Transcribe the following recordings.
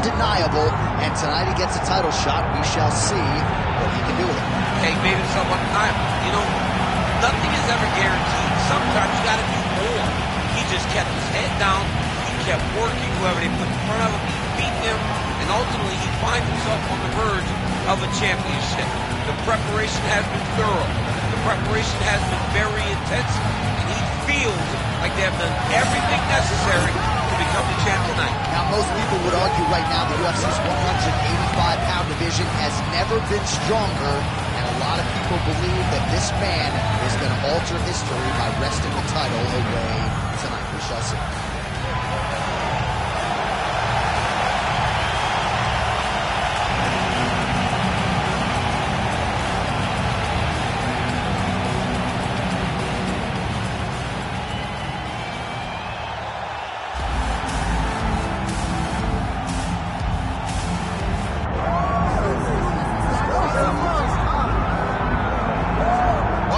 undeniable, and tonight he gets a title shot. We shall see what he can do with it. He made himself undeniable. You know, nothing is ever guaranteed. Sometimes you got to do more. He just kept his head down. He kept working. Whoever they put in front of him, he beat him, and ultimately he finds himself on the verge of a championship. The preparation has been thorough. The preparation has been very intense, and he feels like they have done everything necessary to become the champ tonight. Now, most people would argue right now the UFC's 185-pound division has never been stronger, and a lot of people believe that this man is going to alter history by wresting the title away tonight. We shall see.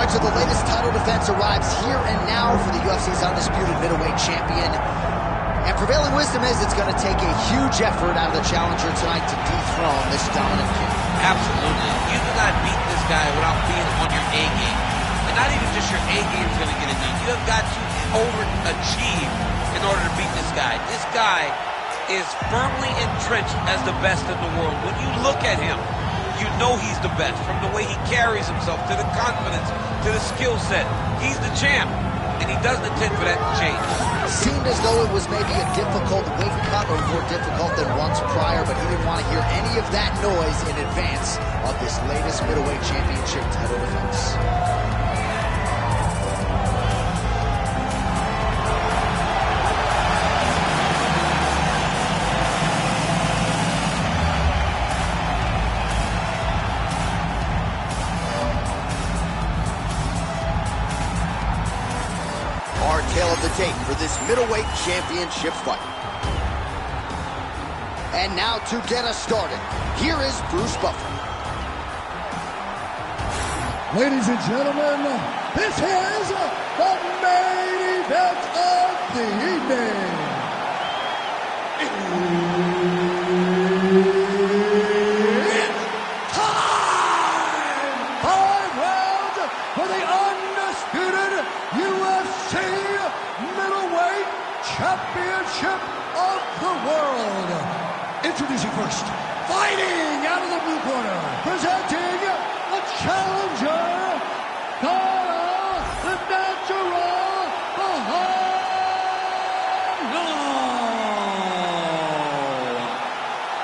So the latest title defense arrives here and now for the UFC's undisputed middleweight champion. And prevailing wisdom is it's going to take a huge effort out of the challenger tonight to dethrone this dominant king. Absolutely. You do not beat this guy without being on your A game. And not even just your A game is going to get it done. You have got to overachieve in order to beat this guy. This guy is firmly entrenched as the best in the world. When you look at him, you know he's the best, from the way he carries himself, to the confidence, to the skill set. He's the champ, and he doesn't intend for that to change. Seemed as though it was maybe a difficult weight cut, or more difficult than once prior, but he didn't want to hear any of that noise in advance of this latest middleweight championship title defense. Our tale of the tape for this middleweight championship fight. And now to get us started, here is Bruce Buffer. Ladies and gentlemen, this is the main event of the evening. It's time! 5 rounds for the undisputed UFC middleweight championship of the world. Introducing first, fighting out of the blue corner, presenting the challenger, the natural,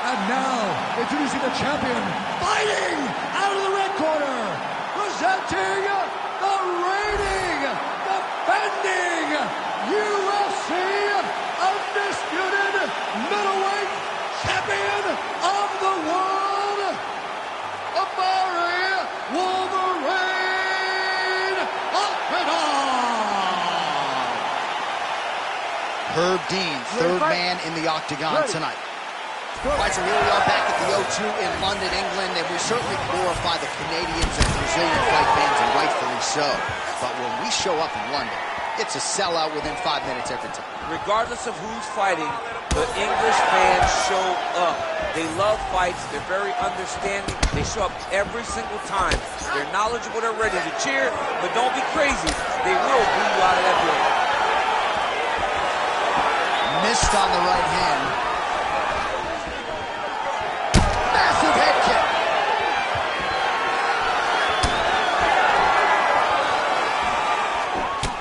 and now, introducing the champion, fighting out of the red corner, presenting the reigning, defending UFC undisputed middleweight champion of the world, Amari Wolverine Octagon. Herb Dean, third man in the octagon tonight. Right, so here we are back at the O2 in London, England, and we certainly glorify the Canadians and Brazilian fight fans, and rightfully so. But when we show up in London, it's a sellout within 5 minutes every time. Regardless of who's fighting, the English fans show up. They love fights. They're very understanding. They show up every single time. They're knowledgeable. They're ready to cheer, but don't be crazy. They will boo you out of that building. Missed on the right hand. Massive head kick.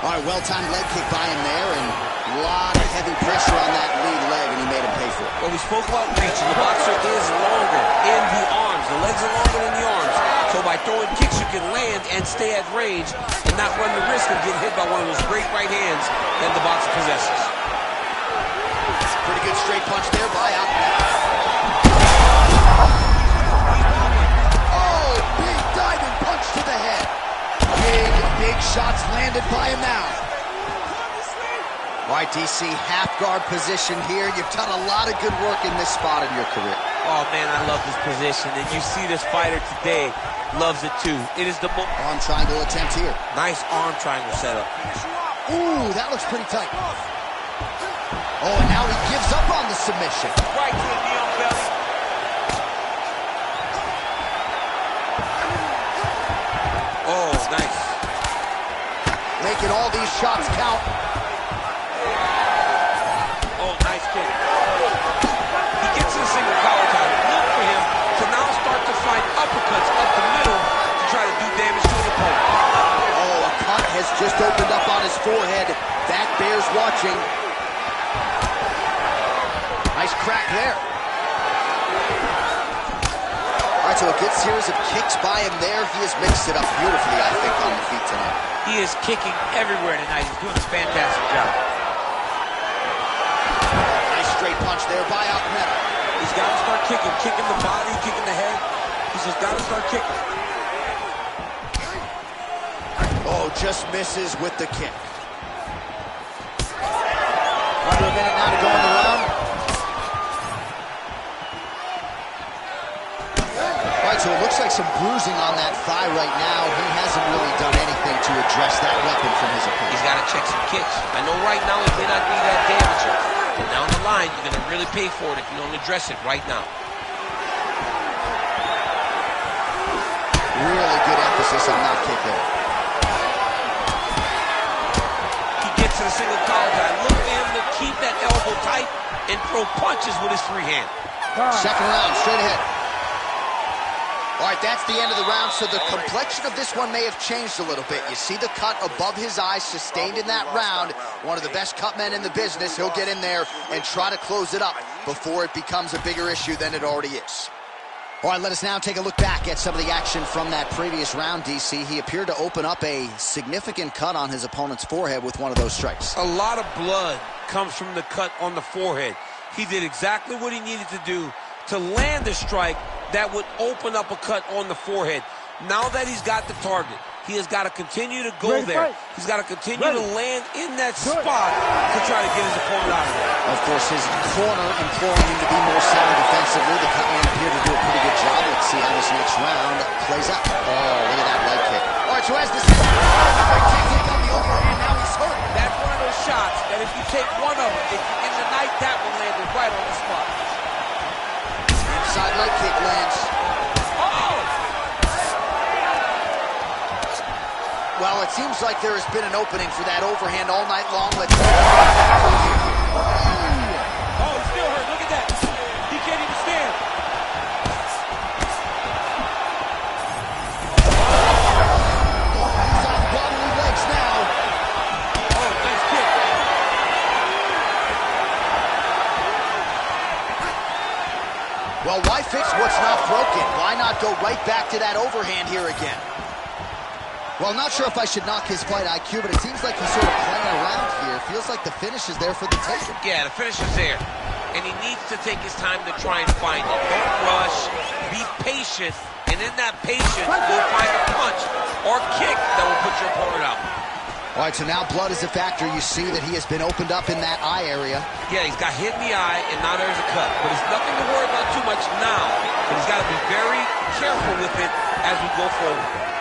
All right, well-timed leg kick by him there, and a lot of heavy pressure on that lead leg, and he made him pay for it. Well, we spoke about reach, and the boxer is longer in the arms. The legs are longer than the arms. So by throwing kicks, you can land and stay at range and not run the risk of getting hit by one of those great right hands that the boxer possesses. Pretty good straight punch there by Octagon. Oh, big diving punch to the head. Big shots landed by him now. All right, DC, half guard position here. You've done a lot of good work in this spot in your career. Oh, man, I love this position. And you see this fighter today loves it, too. It is the arm triangle attempt here. Nice arm triangle setup. Ooh, that looks pretty tight. Oh, and now he gives up on the submission. Right to the knee on belly. Oh, nice. Making all these shots count. Oh, nice kick. He gets to the single collar tie. Look for him to now start to find uppercuts up the middle to try to do damage to an opponent. Oh, a cut has just opened up on his forehead. That bears watching. Nice crack there. All right, so a good series of kicks by him there. He has mixed it up beautifully, I think, on the feet tonight. He is kicking everywhere tonight. He's doing a fantastic job. Nice straight punch there by Ahmed. He's got to start kicking. Kicking the body, kicking the head. He's just got to start kicking. Oh, just misses with the kick. Under a minute now to go in the round. All right, so it looks like some bruising on that thigh right now. He hasn't really done anything to address that weapon from his opponent. He's got to check some kicks. I know right now it may not be that damaging, but down the line, you're going to really pay for it if you don't address it right now. Really good emphasis on that kick there. He gets to the single collar tie. Look for him to keep that elbow tight and throw punches with his free hand. Second round, straight ahead. All right, that's the end of the round, so the complexion of this one may have changed a little bit. You see the cut above his eye sustained in that round. One of the best cut men in the business. He'll get in there and try to close it up before it becomes a bigger issue than it already is. All right, let us now take a look back at some of the action from that previous round, DC. He appeared to open up a significant cut on his opponent's forehead with one of those strikes. A lot of blood comes from the cut on the forehead. He did exactly what he needed to do to land a strike that would open up a cut on the forehead. Now that he's got the target, he has got to continue to go there. He's got to continue to land in that spot to try to get his opponent out of there. Of course, his corner imploring him to be more sound defensively. The cut man appeared to do a pretty good job. Let's see how this next round plays out. Oh, look at that leg kick. All right, so as this is kick on the overhand, now he's hurt. That's one of those shots that if you take one of them, if you're in the night, that one landed right on the spot. Inside leg kick lands. Well, it seems like there has been an opening for that overhand all night long. Let's see. Oh, he's still hurt. Look at that. He can't even stand. He's on wobbly legs now. Oh, nice kick. Well, why fix what's not broken? Why not go right back to that overhand here again? Well, not sure if I should knock his fight IQ, but it seems like he's sort of playing around here. Feels like the finish is there for the taking. Yeah, the finish is there. And he needs to take his time to try and find it. Don't rush. Be patient. And in that patience, you'll find a punch or kick that will put your opponent out. All right, so now blood is a factor. You see that he has been opened up in that eye area. Yeah, he's got hit in the eye, and now there's a cut. But it's nothing to worry about too much now. But he's got to be very careful with it as we go forward.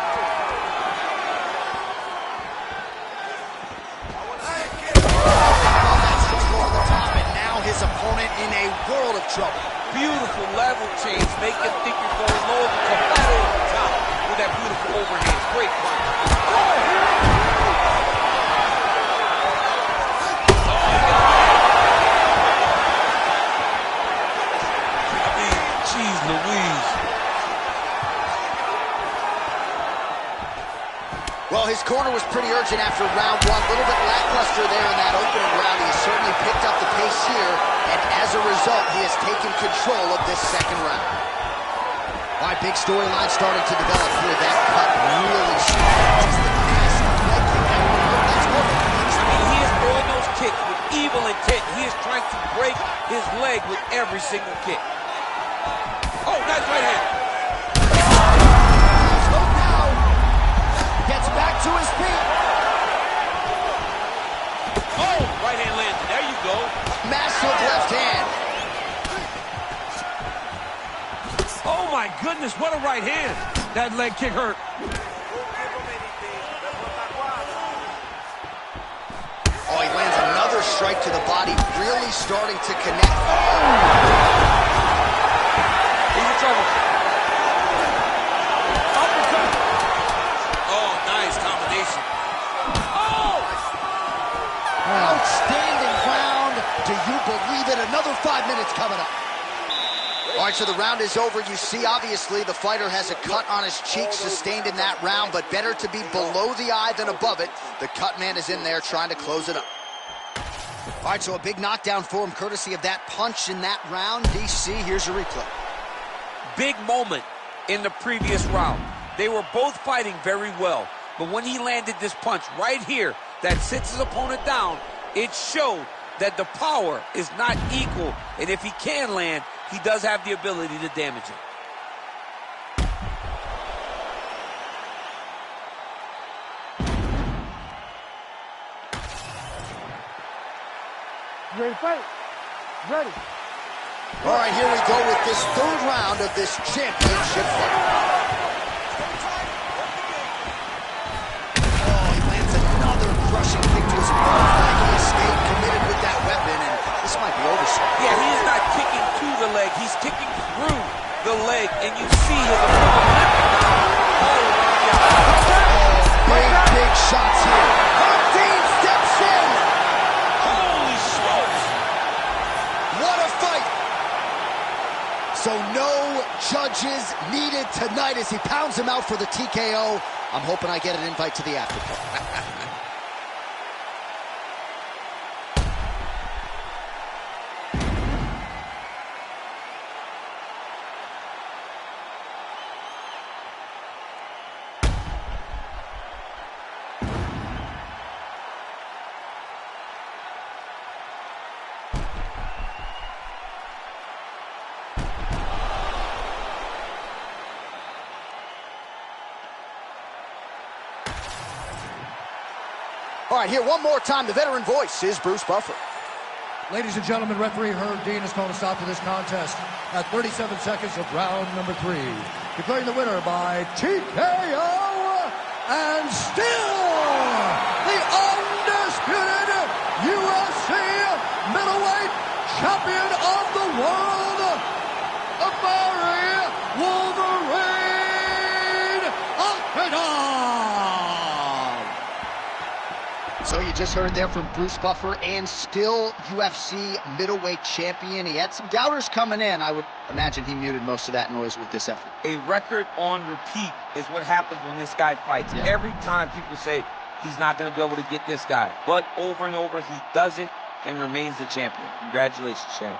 His opponent in a world of trouble. Beautiful level change. Make him think you're going low, come right over the top with that beautiful overhand. Great punch. I mean, geez Louise. Well, his corner was pretty urgent after round one. A little bit lackluster there in that opening round. He has certainly picked up the pace here, and as a result, he has taken control of this second round. All right, big storyline starting to develop here. That cut really strong. Just the nasty leg kick. That's perfect. I mean, he is throwing those kicks with evil intent. He is trying to break his leg with every single kick. Oh, nice right hand. Gets back to his feet. Oh, right hand landed. There you go. Massive left hand. Oh, my goodness, what a right hand. That leg kick hurt. Oh, he lands another Another strike to the body, really starting to connect. He's in trouble. Oh, nice combination. Oh! Outstanding round. Do you believe it? Another 5 minutes coming up. All right, so the round is over. You see, obviously, the fighter has a cut on his cheek sustained in that round, but better to be below the eye than above it. The cut man is in there trying to close it up. All right, so a big knockdown for him, courtesy of that punch in that round. DC, here's your replay. Big moment in the previous round. They were both fighting very well, but when he landed this punch right here that sits his opponent down, it showed that the power is not equal, and if he can land, he does have the ability to damage it. Ready to fight? Ready. All right, here we go with this third round of this championship fight. Oh, he lands another crushing kick to his opponent. He stayed committed with that weapon, and this might be over soon. Yeah, he is not kicking to the leg. He's kicking through the leg, and you see his opponent. Big shots here. Dean steps in. Holy smokes. What a fight. So no judges needed tonight as he pounds him out for the TKO. I'm hoping I get an invite to the after party. All right, here one more time, the veteran voice is Bruce Buffer. Ladies and gentlemen, referee Herb Dean has called a stop to this contest at 37 seconds of round number 3. Declaring the winner by TKO and still the undisputed UFC middleweight champion of the world, Barry Wolverine Octagon. So you just heard there from Bruce Buffer, and still UFC middleweight champion. He had some doubters coming in. I would imagine he muted most of that noise with this effort. A record on repeat is what happens when this guy fights. Yeah. Every time people say he's not going to be able to get this guy, but over and over he does it and remains the champion. Congratulations, Shannon.